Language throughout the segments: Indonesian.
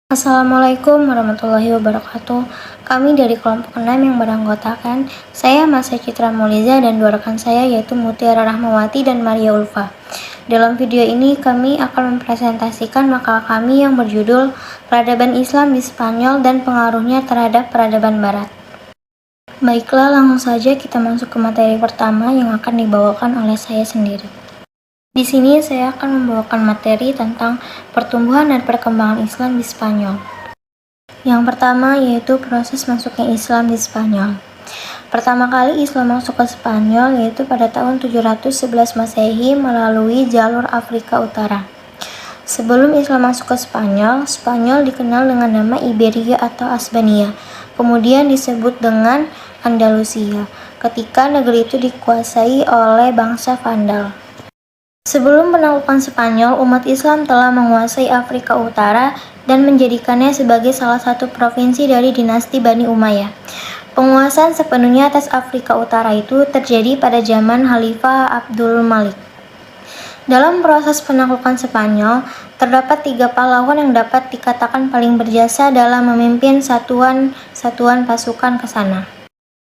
Assalamualaikum warahmatullahi wabarakatuh. Kami dari kelompok 6 yang beranggotakan saya Masa Citra Mauliza dan dua rekan saya yaitu Mutiara Rahmawati dan Maria Ulfa. Dalam video ini kami akan mempresentasikan makalah kami yang berjudul Peradaban Islam di Spanyol dan Pengaruhnya Terhadap Peradaban Barat. Baiklah, langsung saja kita masuk ke materi pertama yang akan dibawakan oleh saya sendiri. Di sini saya akan membawakan materi tentang pertumbuhan dan perkembangan Islam di Spanyol. Yang pertama yaitu proses masuknya Islam di Spanyol. Pertama kali Islam masuk ke Spanyol yaitu pada tahun 711 Masehi melalui jalur Afrika Utara. Sebelum Islam masuk ke Spanyol, Spanyol dikenal dengan nama Iberia atau Asbania, kemudian disebut dengan Andalusia, ketika negeri itu dikuasai oleh bangsa Vandal. Sebelum penaklukan Spanyol, umat Islam telah menguasai Afrika Utara dan menjadikannya sebagai salah satu provinsi dari dinasti Bani Umayyah. Penguasaan sepenuhnya atas Afrika Utara itu terjadi pada zaman Khalifah Abdul Malik. Dalam proses penaklukan Spanyol, terdapat 3 pahlawan yang dapat dikatakan paling berjasa dalam memimpin satuan pasukan ke sana.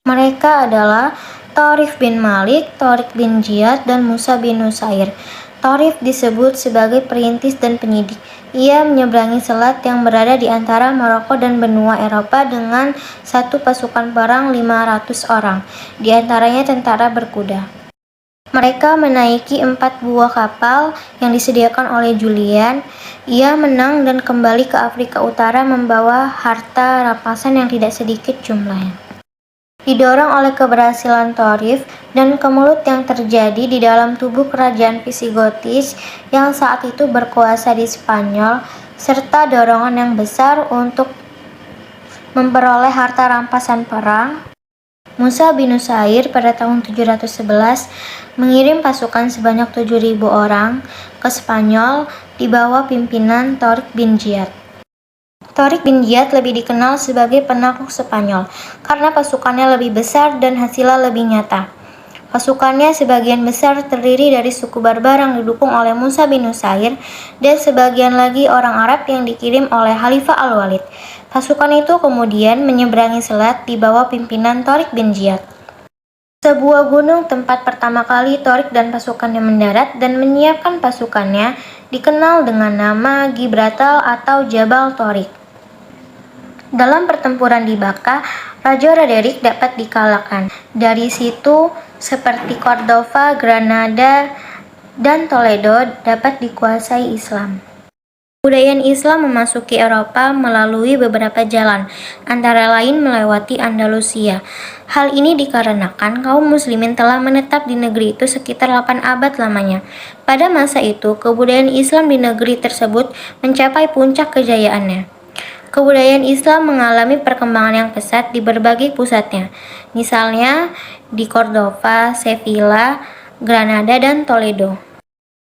Mereka adalah Tariq bin Malik, Tariq bin Ziyad, dan Musa bin Nusair. Tariq disebut sebagai perintis dan penyidik. Ia menyeberangi selat yang berada di antara Maroko dan benua Eropa dengan satu pasukan perang 500 orang, di antaranya tentara berkuda. Mereka menaiki 4 buah kapal yang disediakan oleh Julian. Ia menang dan kembali ke Afrika Utara membawa harta rampasan yang tidak sedikit jumlahnya. Didorong oleh keberhasilan Tariq dan kemelut yang terjadi di dalam tubuh kerajaan Visigotis yang saat itu berkuasa di Spanyol, serta dorongan yang besar untuk memperoleh harta rampasan perang, Musa bin Nusair pada tahun 711 mengirim pasukan sebanyak 7.000 orang ke Spanyol di bawah pimpinan Tariq bin Ziyad. Tariq bin Ziyad lebih dikenal sebagai penakluk Spanyol karena pasukannya lebih besar dan hasilnya lebih nyata. Pasukannya sebagian besar terdiri dari suku barbar yang didukung oleh Musa bin Nusair dan sebagian lagi orang Arab yang dikirim oleh Khalifah Al-Walid. Pasukan itu kemudian menyeberangi selat di bawah pimpinan Tariq bin Ziyad. Sebuah gunung tempat pertama kali Tariq dan pasukannya mendarat dan menyiapkan pasukannya dikenal dengan nama Gibraltar atau Jabal Tariq. Dalam pertempuran di Baka, Raja Roderick dapat dikalahkan. Dari situ, seperti Cordova, Granada, dan Toledo dapat dikuasai Islam. Kebudayaan Islam memasuki Eropa melalui beberapa jalan, antara lain melewati Andalusia. Hal ini dikarenakan kaum muslimin telah menetap di negeri itu sekitar 8 abad lamanya. Pada masa itu, kebudayaan Islam di negeri tersebut mencapai puncak kejayaannya. Kebudayaan Islam mengalami perkembangan yang pesat di berbagai pusatnya, misalnya di Cordova, Sevilla, Granada, dan Toledo.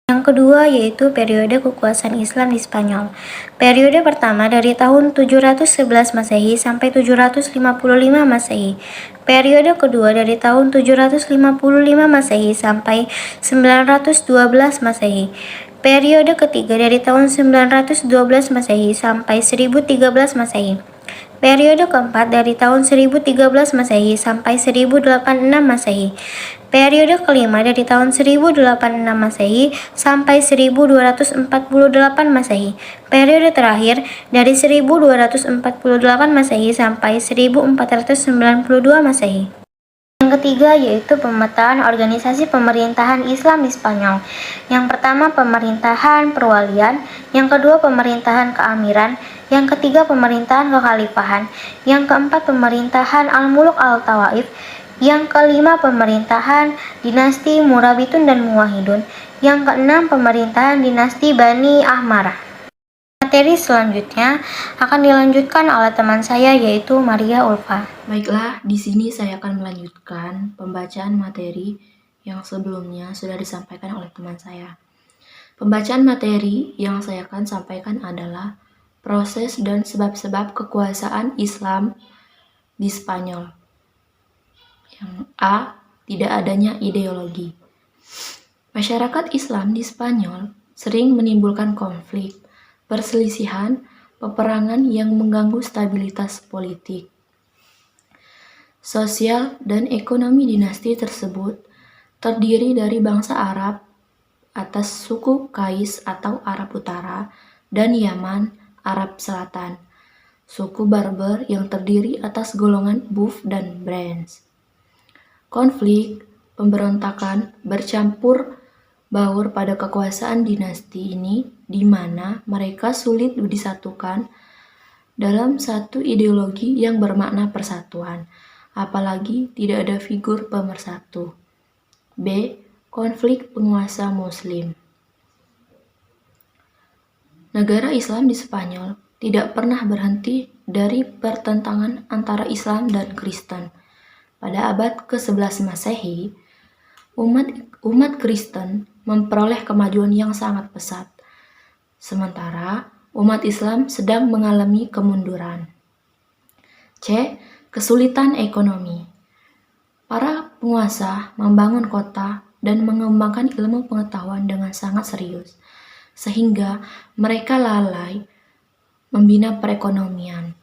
Yang kedua yaitu periode kekuasaan Islam di Spanyol. Periode pertama dari tahun 711 Masehi sampai 755 Masehi. Periode kedua dari tahun 755 Masehi sampai 912 Masehi. Periode ketiga dari tahun 912 Masehi sampai 1013 Masehi. Periode keempat dari tahun 1013 Masehi sampai 1086 Masehi. Periode kelima dari tahun 1086 Masehi sampai 1248 Masehi. Periode terakhir dari 1248 Masehi sampai 1492 Masehi. Yang ketiga yaitu pemetaan organisasi pemerintahan Islam di Spanyol. Yang pertama pemerintahan perwalian, yang kedua pemerintahan keamiran, yang ketiga pemerintahan kekhalifahan, yang keempat pemerintahan Al-Muluk Al-Tawaif, yang kelima pemerintahan dinasti Murabitun dan Muwahhidun, yang keenam pemerintahan dinasti Bani Ahmarah. Materi selanjutnya akan dilanjutkan oleh teman saya yaitu Maria Ulfa. Baiklah, di sini saya akan melanjutkan pembacaan materi yang sebelumnya sudah disampaikan oleh teman saya. Pembacaan materi yang saya akan sampaikan adalah proses dan sebab-sebab kekuasaan Islam di Spanyol. Yang A. Tidak adanya ideologi. Masyarakat Islam di Spanyol sering menimbulkan konflik, perselisihan, peperangan yang mengganggu stabilitas politik, sosial, dan ekonomi. Dinasti tersebut terdiri dari bangsa Arab atas suku Qais atau Arab Utara dan Yaman, Arab Selatan, suku Barbar yang terdiri atas golongan Buf dan Branch. Konflik, pemberontakan bercampur baur pada kekuasaan dinasti ini, di mana mereka sulit disatukan dalam satu ideologi yang bermakna persatuan, apalagi tidak ada figur pemersatu. B. Konflik penguasa Muslim. Negara Islam di Spanyol tidak pernah berhenti dari pertentangan antara Islam dan Kristen. Pada abad ke-11 Masehi, umat Kristen memperoleh kemajuan yang sangat pesat, sementara umat Islam sedang mengalami kemunduran. C. Kesulitan ekonomi. Para penguasa membangun kota dan mengembangkan ilmu pengetahuan dengan sangat serius, sehingga mereka lalai membina perekonomian.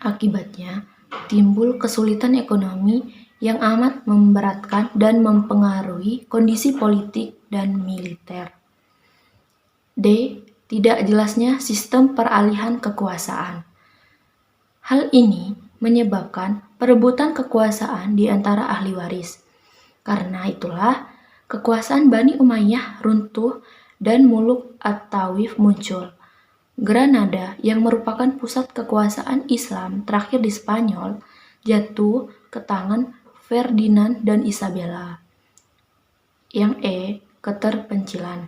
Akibatnya, timbul kesulitan ekonomi yang amat memberatkan dan mempengaruhi kondisi politik dan militer. D. Tidak jelasnya sistem peralihan kekuasaan. Hal ini menyebabkan perebutan kekuasaan di antara ahli waris. Karena itulah, kekuasaan Bani Umayyah runtuh dan Muluk At-Tawif muncul. Granada, yang merupakan pusat kekuasaan Islam terakhir di Spanyol, jatuh ke tangan Ferdinand dan Isabella. Yang E. Keterpencilan.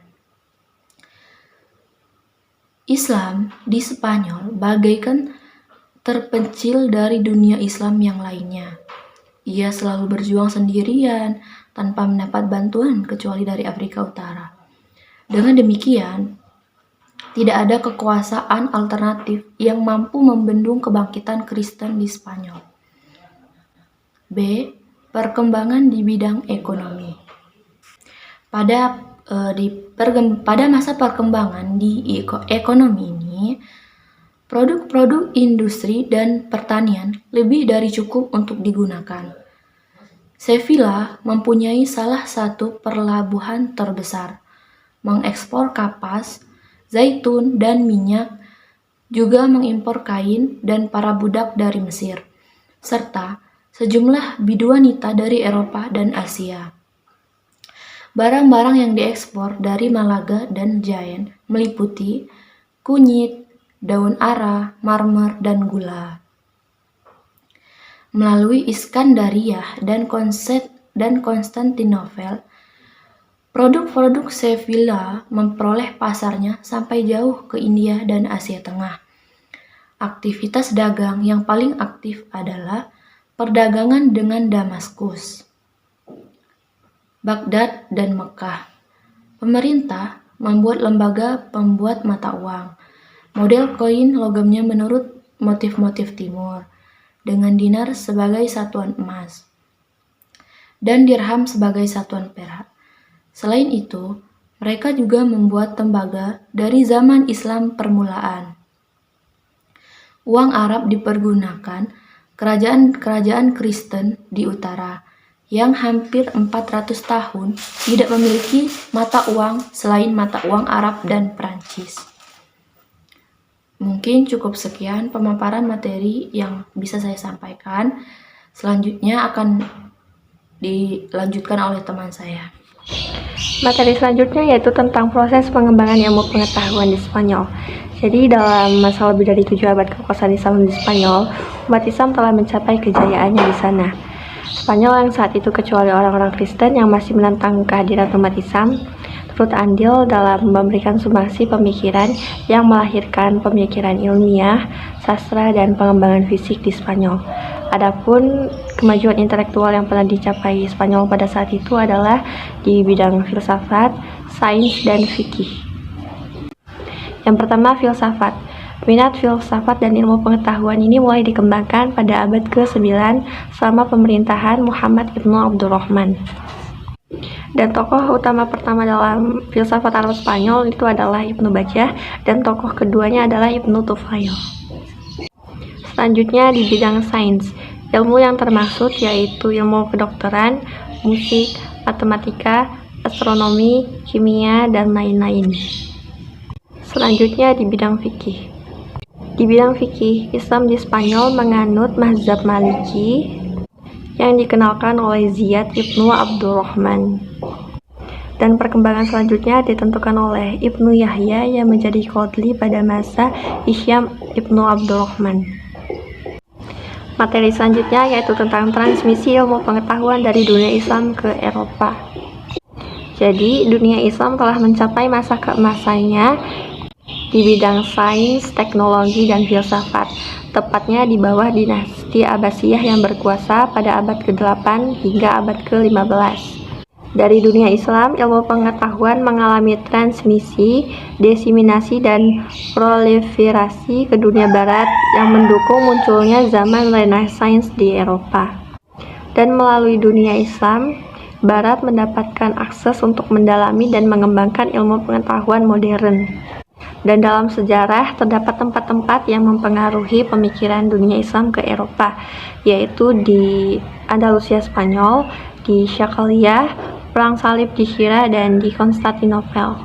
Islam di Spanyol bagaikan terpencil dari dunia Islam yang lainnya. Ia selalu berjuang sendirian tanpa mendapat bantuan kecuali dari Afrika Utara. Dengan demikian, tidak ada kekuasaan alternatif yang mampu membendung kebangkitan Kristen di Spanyol. B. Perkembangan di bidang ekonomi. Pada masa perkembangan di ekonomi ini, produk-produk industri dan pertanian lebih dari cukup untuk digunakan. Sevilla mempunyai salah satu pelabuhan terbesar, mengekspor kapas, zaitun, dan minyak, juga mengimpor kain dan para budak dari Mesir, serta sejumlah biduanita dari Eropa dan Asia. Barang-barang yang diekspor dari Malaga dan Jaén meliputi kunyit, daun ara, marmer, dan gula. Melalui Iskandaria dan Konstantinopel, produk-produk Sevilla memperoleh pasarnya sampai jauh ke India dan Asia Tengah. Aktivitas dagang yang paling aktif adalah perdagangan dengan Damaskus, Baghdad, dan Mekah. Pemerintah membuat lembaga pembuat mata uang. Model koin logamnya menurut motif-motif timur, dengan dinar sebagai satuan emas dan dirham sebagai satuan perak. Selain itu, mereka juga membuat tembaga dari zaman Islam permulaan. Uang Arab dipergunakan kerajaan-kerajaan Kristen di utara yang hampir 400 tahun tidak memiliki mata uang selain mata uang Arab dan Perancis. Mungkin cukup sekian pemaparan materi yang bisa saya sampaikan. Selanjutnya akan dilanjutkan oleh teman saya. Materi selanjutnya yaitu tentang proses pengembangan ilmu pengetahuan di Spanyol. Jadi dalam masa lebih dari 7 abad kekuasaan Islam di Spanyol, umat Islam telah mencapai kejayaannya di sana. Spanyol yang saat itu kecuali orang-orang Kristen yang masih menentang kehadiran umat Islam, turut andil dalam memberikan sumbangsi pemikiran yang melahirkan pemikiran ilmiah, sastra, dan pengembangan fisik di Spanyol. Adapun kemajuan intelektual yang pernah dicapai Spanyol pada saat itu adalah di bidang filsafat, sains, dan fikih. Yang pertama, filsafat. Minat filsafat dan ilmu pengetahuan ini mulai dikembangkan pada abad ke-9 selama pemerintahan Muhammad ibnu Abdurrahman. Dan tokoh utama pertama dalam filsafat Arab Spanyol itu adalah Ibnu Bajjah, dan tokoh keduanya adalah Ibnu Tufail. Selanjutnya di bidang sains, ilmu yang termaksud yaitu ilmu kedokteran, musik, matematika, astronomi, kimia, dan lain-lain. Selanjutnya di bidang fikih. Di bidang fikih, Islam di Spanyol menganut mazhab Maliki yang dikenalkan oleh Ziyad Ibnu Abdurrahman. Dan perkembangan selanjutnya ditentukan oleh Ibnu Yahya yang menjadi qadli pada masa Hisyam Ibnu Abdurrahman. Materi selanjutnya yaitu tentang transmisi ilmu pengetahuan dari dunia Islam ke Eropa. Jadi, dunia Islam telah mencapai masa keemasannya di bidang sains, teknologi, dan filsafat, tepatnya di bawah dinasti Abbasiyah yang berkuasa pada abad ke-8 hingga abad ke-15. Dari dunia Islam, ilmu pengetahuan mengalami transmisi, diseminasi, dan proliferasi ke dunia Barat yang mendukung munculnya zaman Renaissance di Eropa. Dan melalui dunia Islam, Barat mendapatkan akses untuk mendalami dan mengembangkan ilmu pengetahuan modern. Dan dalam sejarah terdapat tempat-tempat yang mempengaruhi pemikiran dunia Islam ke Eropa, yaitu di Andalusia Spanyol, di Syakhaliyah, Perang Salib di Hira, dan di Konstantinopel.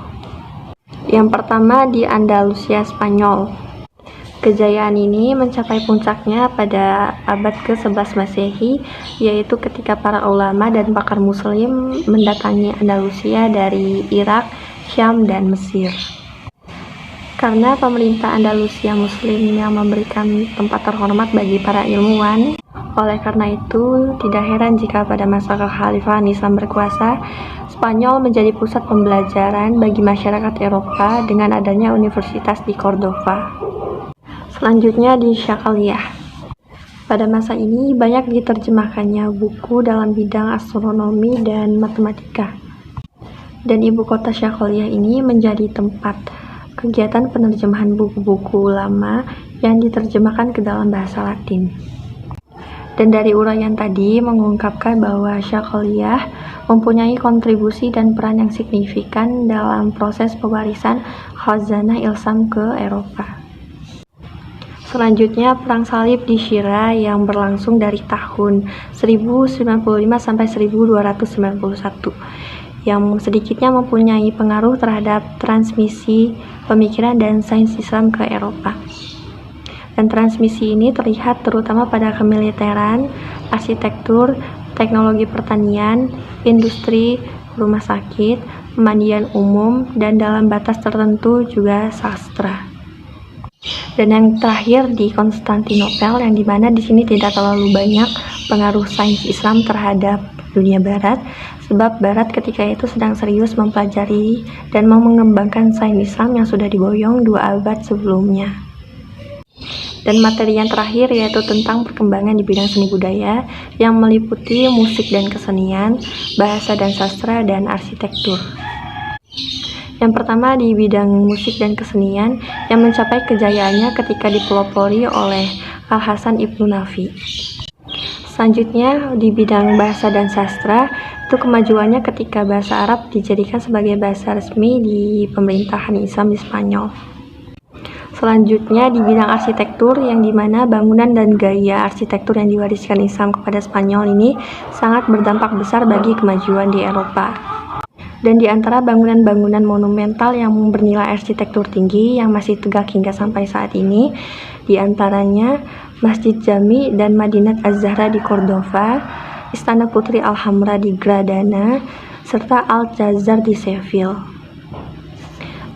Yang pertama di Andalusia Spanyol. Kejayaan ini mencapai puncaknya pada abad ke-11 Masehi, yaitu ketika para ulama dan pakar muslim mendatangi Andalusia dari Irak, Syam, dan Mesir. Karena pemerintah Andalusia Muslim yang memberikan tempat terhormat bagi para ilmuwan, oleh karena itu tidak heran jika pada masa kekhalifahan Islam berkuasa, Spanyol menjadi pusat pembelajaran bagi masyarakat Eropa dengan adanya universitas di Cordova. Selanjutnya di Syakhaliyah. Pada masa ini banyak diterjemahkannya buku dalam bidang astronomi dan matematika. Dan ibu kota Syakhaliyah ini menjadi tempat kegiatan penerjemahan buku-buku lama yang diterjemahkan ke dalam bahasa Latin. Dan dari uraian tadi mengungkapkan bahwa Syakhaliyah mempunyai kontribusi dan peran yang signifikan dalam proses pewarisan khazanah Islam ke Eropa. Selanjutnya Perang Salib di Hira yang berlangsung dari tahun 1095 sampai 1291. Yang sedikitnya mempunyai pengaruh terhadap transmisi pemikiran dan sains Islam ke Eropa. Dan transmisi ini terlihat terutama pada kemiliteran, arsitektur, teknologi pertanian, industri, rumah sakit, pemandian umum, dan dalam batas tertentu juga sastra. Dan yang terakhir di Konstantinopel, yang dimana di sini tidak terlalu banyak pengaruh sains Islam terhadap dunia Barat, sebab Barat ketika itu sedang serius mempelajari dan mengembangkan sains Islam yang sudah diboyong 2 abad sebelumnya. Dan materi yang terakhir yaitu tentang perkembangan di bidang seni budaya yang meliputi musik dan kesenian, bahasa dan sastra, dan arsitektur. Yang pertama di bidang musik dan kesenian yang mencapai kejayaannya ketika dipelopori oleh Al-Hasan Ibnu Nafi. Selanjutnya di bidang bahasa dan sastra, itu kemajuannya ketika bahasa Arab dijadikan sebagai bahasa resmi di pemerintahan Islam di Spanyol. Selanjutnya di bidang arsitektur, yang dimana bangunan dan gaya arsitektur yang diwariskan Islam kepada Spanyol ini sangat berdampak besar bagi kemajuan di Eropa. Dan di antara bangunan-bangunan monumental yang bernilai arsitektur tinggi yang masih tegak hingga sampai saat ini, di antaranya Masjid Jami dan Madinat Az-Zahra di Cordova, Istana Putri Al-Hamra di Granada, serta Al-Jazar di Seville.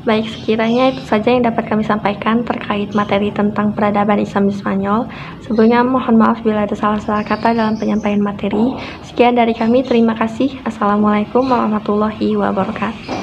Baik, sekiranya itu saja yang dapat kami sampaikan terkait materi tentang peradaban Islam di Spanyol. Sebelumnya mohon maaf bila ada salah-salah kata dalam penyampaian materi. Sekian dari kami, terima kasih. Assalamualaikum warahmatullahi wabarakatuh.